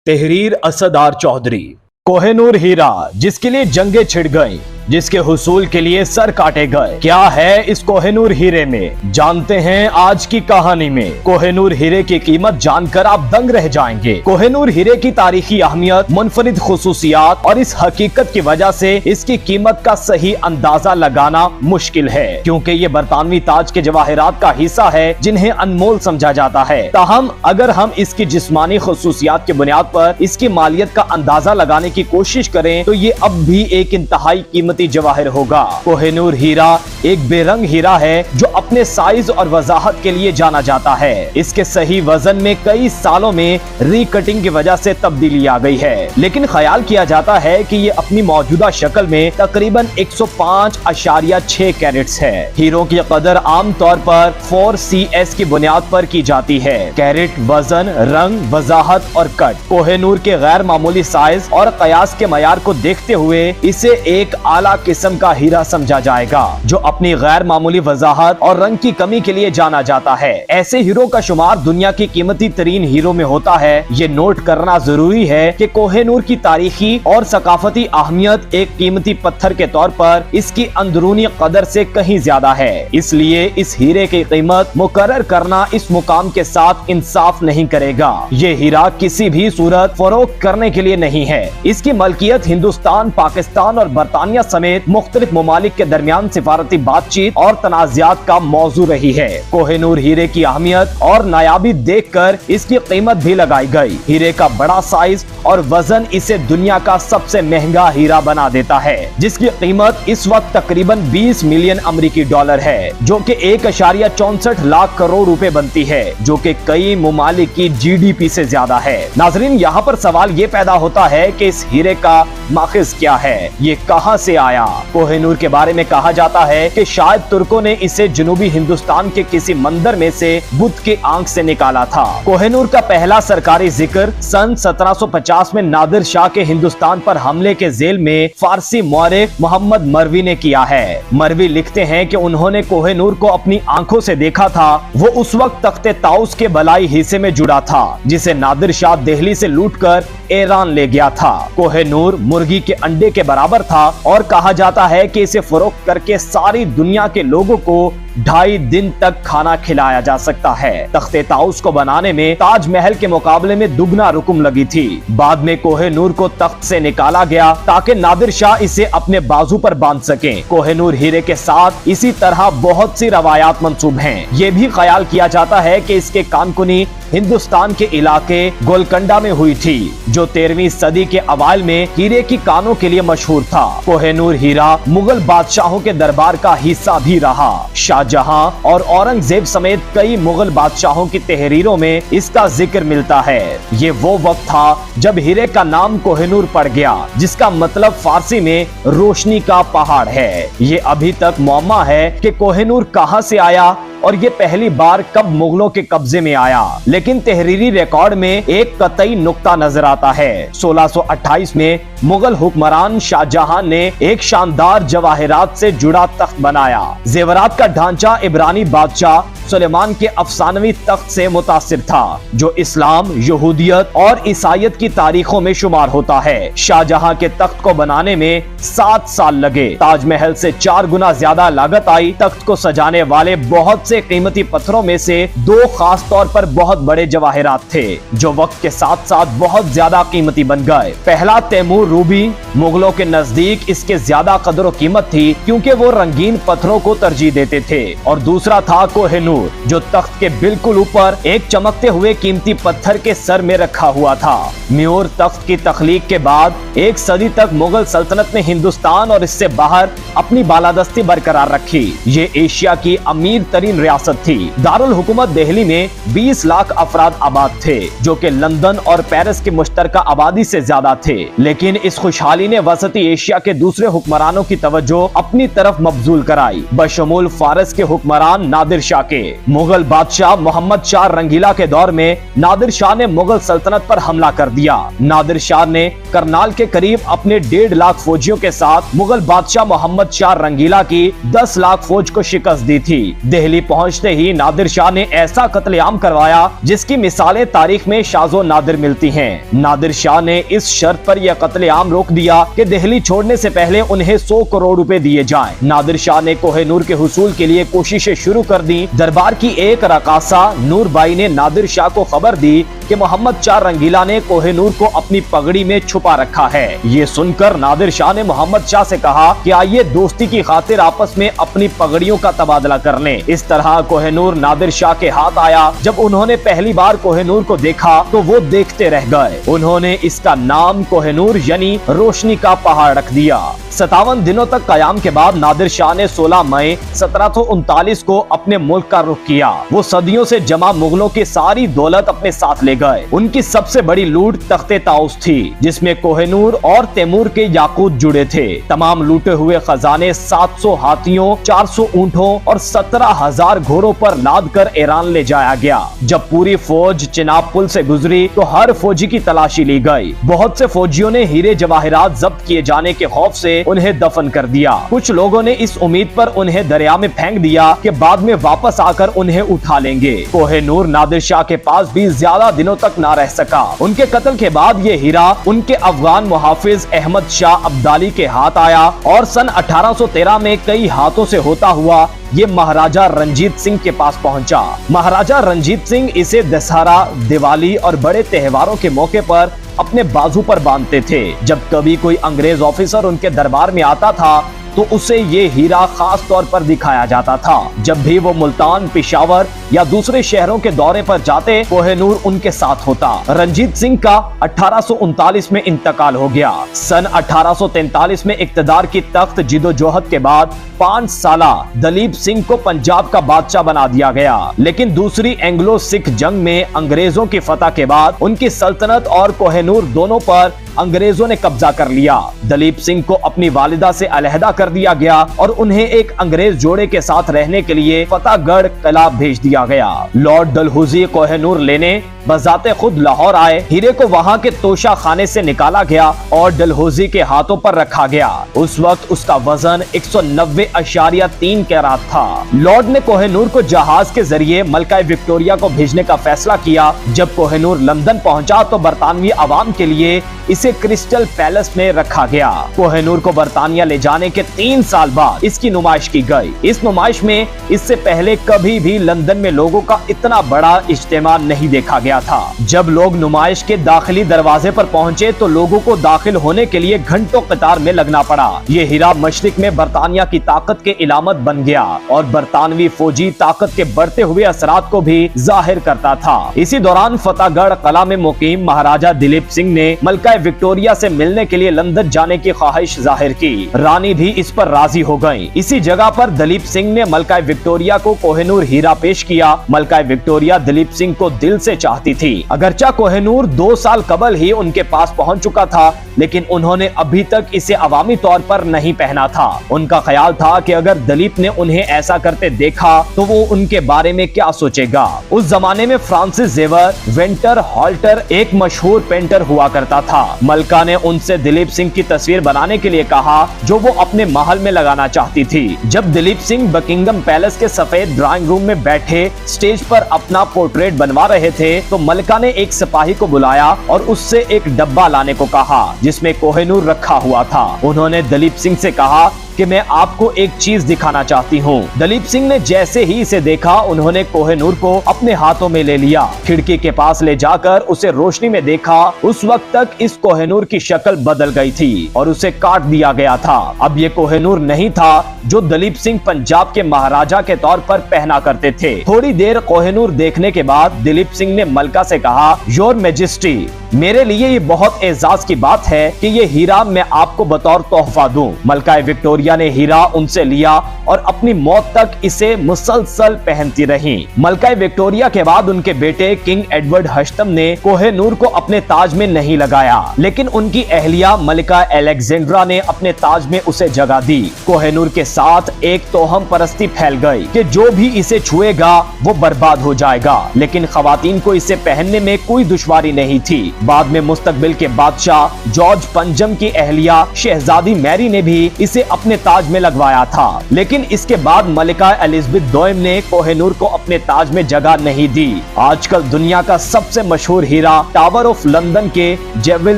तहरीर असदार चौधरी। कोहिनूर हीरा जिसके लिए जंगें छिड़ गईं, जिसके हुसूल के लिए सर काटे गए। क्या है इस कोहिनूर हीरे में, जानते हैं आज की कहानी में। कोहिनूर हीरे की कीमत जानकर आप दंग रह जाएंगे। कोहिनूर हीरे की तारीखी अहमियत, मुनफरिद खुसूसियात और इस हकीकत की वजह से इसकी कीमत का सही अंदाजा लगाना मुश्किल है, क्योंकि ये बरतानवी ताज के जवाहरात का हिस्सा है जिन्हें अनमोल समझा जाता है। ताहम अगर हम इसकी जिस्मानी खुसूसियात की बुनियाद पर इसकी मालियत का अंदाजा लगाने की कोशिश करें तो ये अब भी एक इंतहाई कीमती जवाहर होगा। कोहिनूर हीरा एक बेरंग हीरा है जो अपने साइज और वजाहत के लिए जाना जाता है। इसके सही वजन में कई सालों में रीकटिंग की वजह से तब्दीली आ गई है, लेकिन ख्याल किया जाता है कि ये अपनी मौजूदा शक्ल में तकरीबन 105.6 कैरेट्स है। हीरों की कदर आमतौर पर 4CS की बुनियाद पर की जाती है: कैरेट, वजन, रंग, वजाहत और कट। कोहिनूर के गैर मामूली साइज और कयास के मयार को देखते हुए इसे एक आला किस्म का हीरा समझा जाएगा जो अपनी गैर मामूली वजाहत और रंग की कमी के लिए जाना जाता है। ऐसे हीरो का शुमार दुनिया की कीमती तरीन हीरो में होता है। ये नोट करना जरूरी है कि कोहिनूर की तारीखी और सकाफती अहमियत एक कीमती पत्थर के तौर पर इसकी अंदरूनी कदर से कहीं ज्यादा है। इसलिए इस हीरे की कीमत मुकर्रर करना इस मुकाम के साथ इंसाफ नहीं करेगा। ये हीरा किसी भी सूरत फरोख्त करने के लिए नहीं है। इसकी मलकियत हिंदुस्तान, पाकिस्तान और बरतानिया समेत मुख्तलिफ ममालिक के दरमियान सिफारती बातचीत और तनाज़ात का मौजू रही है। कोहिनूर हीरे की अहमियत और नायाबी देखकर इसकी कीमत भी लगाई गई। हीरे का बड़ा साइज और वजन इसे दुनिया का सबसे महंगा हीरा बना देता है, जिसकी कीमत इस वक्त तकरीबन 20 मिलियन अमेरिकी डॉलर है, जो कि 1.64 लाख करोड़ रुपए बनती है, जो कि कई ममालिक की GDP से ज्यादा है। नाजरीन, यहाँ पर सवाल ये पैदा होता है कि इस हीरे का माखिज क्या है, ये कहां से आया। कोहिनूर के बारे में कहा जाता है कि शायद तुर्कों ने इसे जनूबी हिंदुस्तान के किसी मंदिर में से बुत की आंख से निकाला था। कोहिनूर का पहला सरकारी जिक्र सन 1750 में नादिर शाह के हिंदुस्तान पर हमले के जेल में फारसी मौरिख मोहम्मद मरवी ने किया है। मरवी लिखते हैं कि उन्होंने कोहिनूर को अपनी आंखों से देखा था। वो उस वक्त तख्ते ताउस के बलाई हिस्से में जुड़ा था, जिसे नादिर शाह दिल्ली से लूटकर ईरान ले गया था। कोहिनूर मुर्गी के अंडे के बराबर था और कहा जाता है कि इसे फरोख्त करके सारी दुनिया के लोगों को 2.5 दिन तक खाना खिलाया जा सकता है। तख्ते ताउस को बनाने में ताजमहल के मुकाबले में दुगना रकम लगी थी। बाद में कोहिनूर को तख्त से निकाला गया ताकि नादिर शाह इसे अपने बाजू पर बांध सके। कोहिनूर हीरे के साथ इसी तरह बहुत सी रवायात मंसूब हैं। ये भी ख्याल किया जाता है कि इसके कानकुनी हिंदुस्तान के इलाके गोलकंडा में हुई थी, जो 13वीं सदी के अवाइल में हीरे की कानों के लिए मशहूर था। कोहिनूर हीरा मुगल बादशाहों के दरबार का हिस्सा भी रहा। शाहजहां और औरंगजेब समेत कई मुगल बादशाहों की तहरीरों में इसका जिक्र मिलता है। ये वो वक्त था जब हीरे का नाम कोहिनूर पड़ गया, जिसका मतलब फारसी में रोशनी का पहाड़ है। ये अभी तक मुअम्मा है कि कोहिनूर कहां से आया और ये पहली बार कब मुगलों के कब्जे में आया, लेकिन तहरीरी रिकॉर्ड में एक कतई नुक्ता नजर आता है। 1628 में मुगल हुक्मरान शाहजहां ने एक शानदार जवाहरात से जुड़ा तख्त बनाया। जेवरात का ढांचा इब्रानी बादशाह सुलेमान के अफसानवी तख्त से मुतासिर था, जो इस्लाम, यहूदियत और ईसाइयत की तारीखों में शुमार होता है। शाहजहां के तख्त को बनाने में 7 साल लगे। ताजमहल से 4 गुना ज्यादा लागत आई। तख्त को सजाने वाले बहुत से कीमती पत्थरों में से 2 खास तौर पर बहुत बड़े जवाहरात थे, जो वक्त के साथ साथ बहुत ज्यादा कीमती बन गए। पहला तैमूर रूबी, मुगलों के नजदीक इसके ज्यादा कदर और कीमत थी क्योंकि वो रंगीन पत्थरों को तरजीह देते थे। और दूसरा था कोहिनूर, जो तख्त के बिल्कुल ऊपर एक चमकते हुए कीमती पत्थर के सर में रखा हुआ था। म्योर तख्त की तख्लीक के बाद 1 सदी तक मुगल सल्तनत ने हिंदुस्तान और इससे बाहर अपनी बालादस्ती बरकरार रखी। ये एशिया की अमीर तरीन रियासत थी। दारुल हुकूमत दिल्ली में 20 लाख अफराद आबाद थे, जो कि लंदन और पेरिस की मुश्तरका आबादी से ज्यादा थे। लेकिन इस खुशहाली ने वसती एशिया के दूसरे हुक्मरानों की तवज्जो अपनी तरफ मबजूल कराई, बशमूल फारस के हुक्मरान नादिर शाह के। मुगल बादशाह मोहम्मद शाह रंगीला के दौर में नादिर शाह ने मुगल सल्तनत पर हमला कर दिया। नादिर शाह ने करनाल के करीब अपने 1.5 लाख फौजियों के साथ मुगल बादशाह मोहम्मद शाह रंगीला की 10 लाख फौज को शिकस्त दी थी। दिल्ली पहुंचते ही नादिर शाह ने ऐसा कत्लेआम करवाया जिसकी मिसालें तारीख में शाज़ो नादिर मिलती हैं। नादिर शाह ने इस शर्त पर यह कत्लेआम रोक दिया कि दिल्ली छोड़ने से पहले उन्हें 100 करोड़ रुपए दिए जाएं। नादिर शाह ने कोहिनूर के हुसूल के लिए कोशिशें शुरू कर दी। दरबार की एक रकासा नूरबाई ने नादिर शाह को खबर दी कि मोहम्मद शाह रंगीला ने कोहिनूर को अपनी पगड़ी में छुपा रखा है। ये सुनकर नादिर शाह ने मोहम्मद शाह से कहा कि आइए दोस्ती की खातिर आपस में अपनी पगड़ियों का तबादला कर लें। इस तरह कोहिनूर नादिर शाह के हाथ आया। जब उन्होंने पहली बार कोहिनूर को देखा तो वो देखते रह गए। उन्होंने इसका नाम कोहिनूर यानी रोशनी का पहाड़ रख दिया। 57 दिनों तक कयाम के बाद नादिर शाह ने 16 मई 1739 को अपने मुल्क का रुख किया। वो सदियों से जमा मुगलों की सारी दौलत अपने साथ ले गए। उनकी सबसे बड़ी लूट तख्ते ताउस थी, जिसमें कोहिनूर और तैमूर के याकूत जुड़े थे। तमाम लूटे हुए खजाने 700 हाथियों, 400 ऊंटों और 17,000 घोड़ों पर लाद कर ईरान ले जाया गया। जब पूरी फौज चिनाब पुल से गुजरी तो हर फौजी की तलाशी ली गई। बहुत से फौजियों ने हीरे जवाहिरात जब्त किए जाने के खौफ से उन्हें दफन कर दिया। कुछ लोगों ने इस उम्मीद पर उन्हें दरिया में फेंक दिया कि बाद में वापस आकर उन्हें उठा लेंगे। कोहिनूर नादिर शाह के पास भी ज्यादा दिनों तक ना रह सका। उनके कत्ल के बाद ये हीरा उनके अफगान मुहाफिज अहमद शाह अब्दाली के हाथ आया और सन 1813 में कई हाथों से होता हुआ ये महाराजा रंजीत सिंह के पास पहुंचा। महाराजा रंजीत सिंह इसे दशहरा, दिवाली और बड़े त्योहारों के मौके पर अपने बाजू पर बांधते थे। जब कभी कोई अंग्रेज ऑफिसर उनके दरबार में आता था तो उसे ये हीरा खास तौर पर दिखाया जाता था। जब भी वो मुल्तान, पेशावर या दूसरे शहरों के दौरे पर जाते, कोहिनूर उनके साथ होता। रंजीत सिंह का 1839 में इंतकाल हो गया। सन 1843 में इक्तदार की तख्त जिदोजहद के बाद 5 साला दलीप सिंह को पंजाब का बादशाह बना दिया गया। लेकिन दूसरी एंग्लो सिख जंग में अंग्रेजों की फतह के बाद उनकी सल्तनत और कोहिनूर दोनों पर अंग्रेजों ने कब्जा कर लिया। दलीप सिंह को अपनी वालिदा से अलहदा कर दिया गया और उन्हें एक अंग्रेज जोड़े के साथ रहने के लिए फतेहगढ़ किला भेज दिया गया। लॉर्ड डलहौजी कोहिनूर लेने बजाते खुद लाहौर आए। हीरे को वहां के तोशा खाने से निकाला गया और डलहौजी के हाथों पर रखा गया। उस वक्त उसका वजन 190.3 कैरात था। लॉर्ड ने कोहिनूर को जहाज के जरिए मलका विक्टोरिया को भेजने का फैसला किया। जब कोहिनूर लंदन पहुंचा तो बरतानवी आवाम के लिए इसे क्रिस्टल पैलेस में रखा गया। कोहिनूर को बरतानिया ले जाने के 3 साल बाद इसकी नुमाइश की गई। इस नुमाइश में इससे पहले कभी भी लंदन में लोगों का इतना बड़ा इज्तिमा नहीं देखा गया था। जब लोग नुमाइश के दाखिली दरवाजे पर पहुंचे तो लोगों को दाखिल होने के लिए घंटों कतार में लगना पड़ा। ये हीरा मशरिक में बरतानिया की ताकत के इलामत बन गया और बरतानवी फौजी ताकत के बढ़ते हुए असरात को भी जाहिर करता था। इसी दौरान फतेहगढ़ किला में मुकीम महाराजा दिलीप सिंह ने मलका विक्टोरिया से मिलने के लिए लंदन जाने की ख्वाहिश जाहिर की। रानी भी इस पर राजी हो गयी। इसी जगह पर दिलीप सिंह ने मलका विक्टोरिया को कोहिनूर हीरा पेश किया। मलका विक्टोरिया दिलीप सिंह को दिल से चाहती थी। अगरचा कोहिनूर 2 साल कबल ही उनके पास पहुंच चुका था, लेकिन उन्होंने अभी तक इसे अवामी तौर पर नहीं पहना था। उनका ख्याल था कि अगर दिलीप ने उन्हें ऐसा करते देखा तो वो उनके बारे में क्या सोचेगा। उस जमाने में फ्रांसिस जेवर वेंटर हॉल्टर एक मशहूर पेंटर हुआ करता था। मलका ने उनसे दिलीप सिंह की तस्वीर बनाने के लिए कहा जो वो अपने महल में लगाना चाहती थी। जब दिलीप सिंह बकिंगम पैलेस के सफेद ड्राइंग रूम में बैठे स्टेज पर अपना पोर्ट्रेट बनवा रहे थे तो मलका ने एक सिपाही को बुलाया और उससे एक डब्बा लाने को कहा जिसमें कोहिनूर रखा हुआ था। उन्होंने दिलीप सिंह से कहा कि मैं आपको एक चीज दिखाना चाहती हूँ। दिलीप सिंह ने जैसे ही इसे देखा उन्होंने कोहिनूर को अपने हाथों में ले लिया। खिड़की के पास ले जाकर उसे रोशनी में देखा। उस वक्त तक इस कोहिनूर की शक्ल बदल गई थी और उसे काट दिया गया था। अब ये कोहिनूर नहीं था जो दिलीप सिंह पंजाब के महाराजा के तौर पर पहना करते थे। थोड़ी देर कोहिनूर देखने के बाद दिलीप सिंह ने मलका से कहा, योर मैजेस्टी, मेरे लिए ये बहुत एजाज की बात है कि ये हीरा मैं आपको बतौर तोहफा दूं। मलका विक्टोरिया ने हीरा उनसे लिया और अपनी मौत तक इसे मुसलसल पहनती रही। मलका विक्टोरिया के बाद उनके बेटे किंग एडवर्ड हश्तम ने कोहिनूर को अपने ताज में नहीं लगाया, लेकिन उनकी अहलिया मलिका अलेक्जेंड्रा ने अपने ताज में उसे जगह दी। कोहिनूर के साथ एक तोहम परस्ती फैल गई कि जो भी इसे छुएगा वो बर्बाद हो जाएगा, लेकिन खवातीन को इसे पहनने में कोई दुश्वारी नहीं थी। बाद में मुस्तकबिल के बादशाह जॉर्ज पंजम की अहलिया शहजादी मैरी ने भी इसे अपने ताज में लगवाया था, लेकिन इसके बाद मलिका एलिजाबेथ दोयम ने कोहिनूर को अपने ताज में जगह नहीं दी। आजकल दुनिया का सबसे मशहूर हीरा टावर ऑफ लंदन के जेविल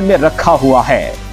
में रखा हुआ है।